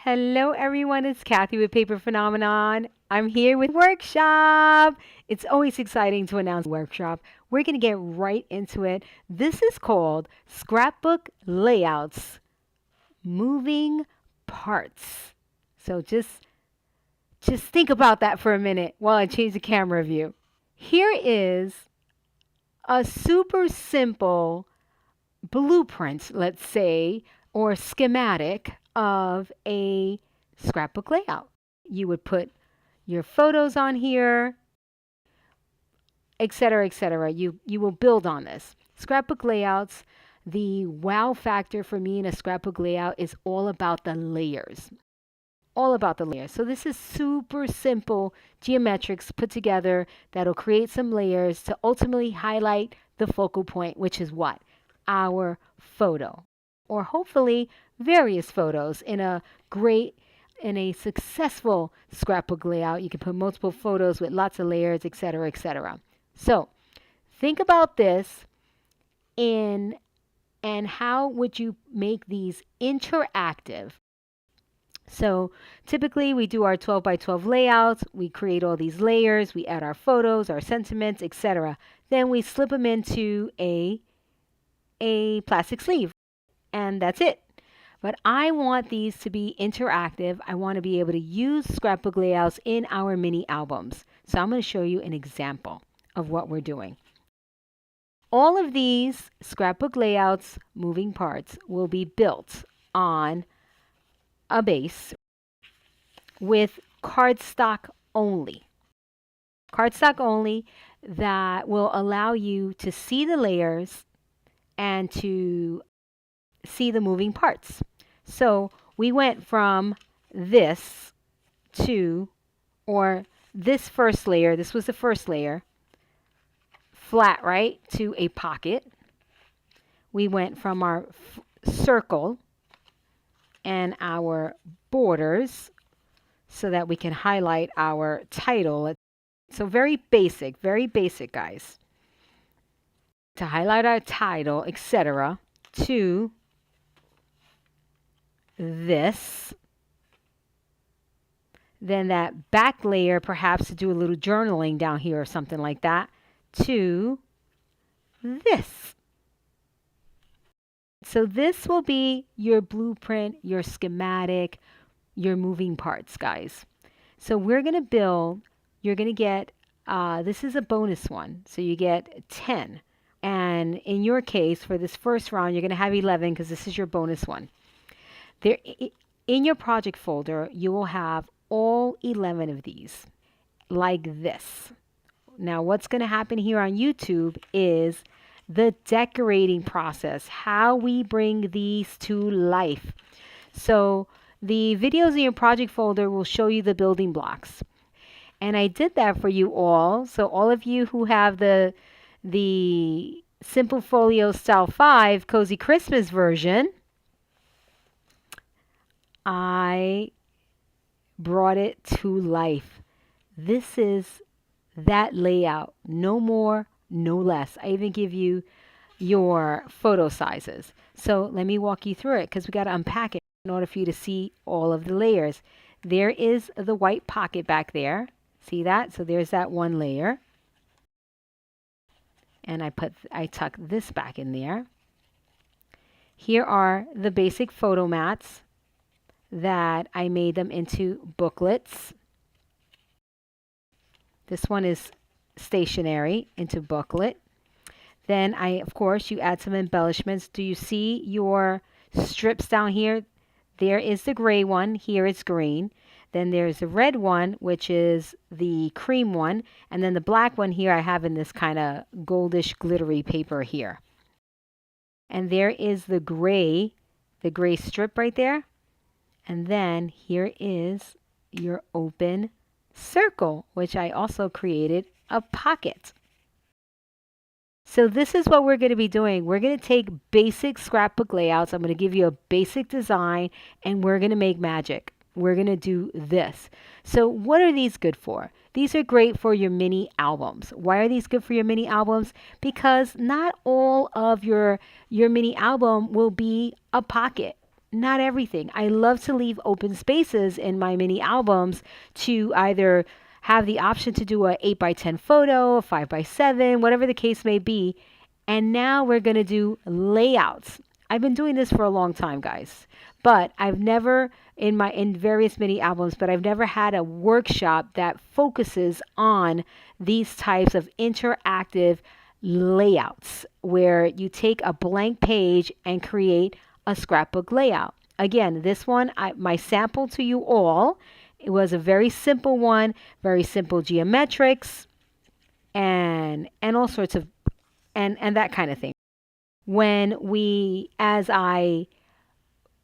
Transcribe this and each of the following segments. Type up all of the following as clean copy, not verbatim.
Hello everyone, it's Kathy with Paper Phenomenon. I'm here with workshop. It's always exciting to announce a workshop. We're going to get right into it. This is called Scrapbook Layouts, Moving Parts. So just think about that for a minute while I change the camera view. Here is a super simple blueprint, let's say, or schematic of a scrapbook layout. You would put your photos on here, etc., etc. You will build on this. Scrapbook layouts, the wow factor for me in a scrapbook layout is all about the layers. All about the layers. So this is super simple geometrics put together that'll create some layers to ultimately highlight the focal point, which is what? Our photo. Or hopefully various photos in a successful scrapbook layout. You can put multiple photos with lots of layers, etc., etc. So think about this and how would you make these interactive? So typically we do our 12 by 12 layouts, we create all these layers, we add our photos, our sentiments, etc. Then we slip them into a plastic sleeve, and that's it. But I want these to be interactive. I want to be able to use scrapbook layouts in our mini albums. So I'm going to show you an example of what we're doing. All of these scrapbook layouts, moving parts, will be built on a base with cardstock only. Cardstock only that will allow you to see the layers and to see the moving parts. So we went from this to, or this first layer, this was the first layer, flat, right, to a pocket. We went from our circle and our borders so that we can highlight our title. So very basic, guys. To highlight our title, etc., to this. Then that back layer, perhaps to do a little journaling down here or something like that, to this. So this will be your blueprint, your schematic, your moving parts, guys. So we're going to build, you're going to get, this is a bonus one, so you get 10. And in your case, for this first round, you're going to have 11 because this is your bonus one. There, in your project folder, you will have all 11 of these, like this. Now, what's going to happen here on YouTube is the decorating process, how we bring these to life. So the videos in your project folder will show you the building blocks. And I did that for you all. So all of you who have the Simple Folio Style 5 Cozy Christmas version, I brought it to life. This is that layout. No more, no less. I even give you your photo sizes. So let me walk you through it because we got to unpack it in order for you to see all of the layers. There is the white pocket back there. See that? So there's that one layer. And I tuck this back in there. Here are the basic photo mats that I made them into booklets. This one is stationary into booklet. Then of course, you add some embellishments. Do you see your strips down here? There is the gray one. Here it's green. Then there's the red one, which is the cream one. And then the black one here I have in this kind of goldish glittery paper here. And there is the gray strip right there. And then here is your open circle, which I also created a pocket. So this is what we're going to be doing. We're going to take basic scrapbook layouts. I'm going to give you a basic design and we're going to make magic. We're going to do this. So what are these good for? These are great for your mini albums. Why are these good for your mini albums? Because not all of your mini album will be a pocket. not everything. I love to leave open spaces in my mini albums to either have the option to do a 8x10 photo, a 5x7, whatever the case may be. And now we're going to do layouts. I've been doing this for a long time, guys, but I've never in various mini albums, but I've never had a workshop that focuses on these types of interactive layouts where you take a blank page and create a scrapbook layout. Again, this one, my sample to you all, it was a very simple one, very simple geometrics and all sorts of, and that kind of thing. As I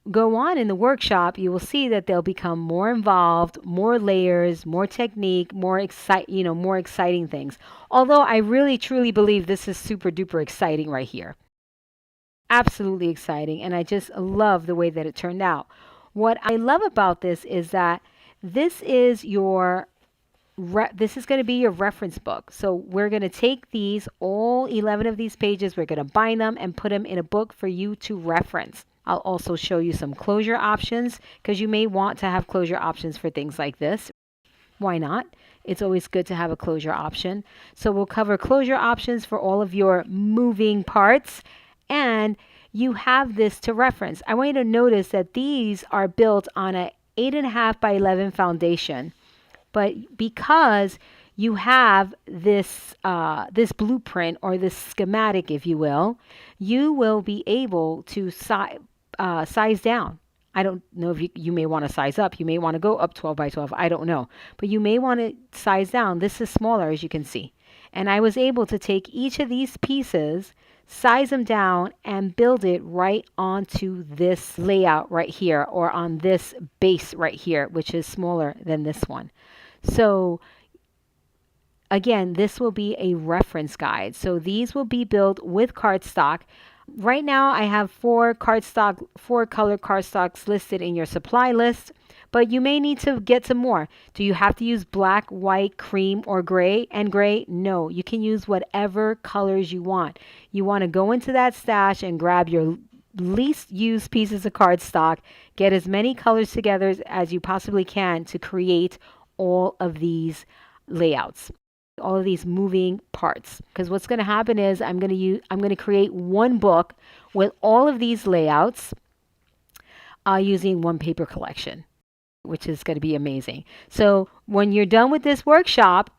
go on in the workshop, you will see that they'll become more involved, more layers, more technique, more exciting things. Although I really truly believe this is super duper exciting right here. Absolutely exciting, and I just love the way that it turned out. What I love about this is that this is this is going to be your reference book. So we're going to take all 11 of these pages, we're going to bind them and put them in a book for you to reference. I'll also show you some closure options because you may want to have closure options for things like this. Why not? It's always good to have a closure option. So we'll cover closure options for all of your moving parts, and you have this to reference. I want you to notice that these are built on a 8.5 by 11 foundation. But because you have this blueprint or this schematic, if you will be able to size down. I don't know if you may want to size up. You may want to go up 12 by 12. I don't know. But you may want to size down. This is smaller, as you can see. And I was able to take each of these pieces, size them down, and build it right onto this layout right here, or on this base right here, which is smaller than this one. So again, this will be a reference guide. So these will be built with cardstock. Right now I have 4 color cardstocks listed in your supply list, but you may need to get some more. Do you have to use black, white, cream, or gray? No, you can use whatever colors you want. You want to go into that stash and grab your least used pieces of cardstock, get as many colors together as you possibly can to create all of these layouts, all of these moving parts. Because what's going to happen is I'm going to create one book with all of these layouts using one paper collection, which is going to be amazing. So when you're done with this workshop,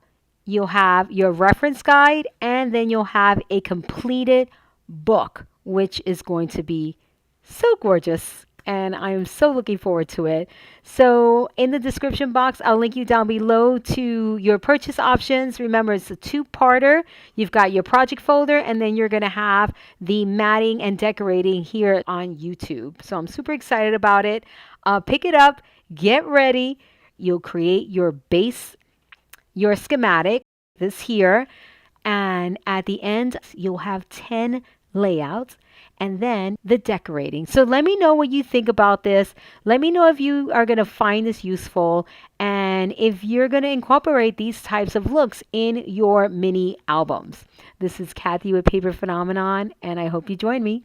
you'll have your reference guide, and then you'll have a completed book, which is going to be so gorgeous. And I am so looking forward to it. So in the description box, I'll link you down below to your purchase options. Remember, it's a 2-parter. You've got your project folder, and then you're going to have the matting and decorating here on YouTube. So I'm super excited about it. Pick it up, get ready. You'll create your base, your schematic, this here. And at the end, you'll have 10 layouts, and then the decorating. So let me know what you think about this. Let me know if you are going to find this useful, and if you're going to incorporate these types of looks in your mini albums. This is Kathy with Paper Phenomenon, and I hope you join me.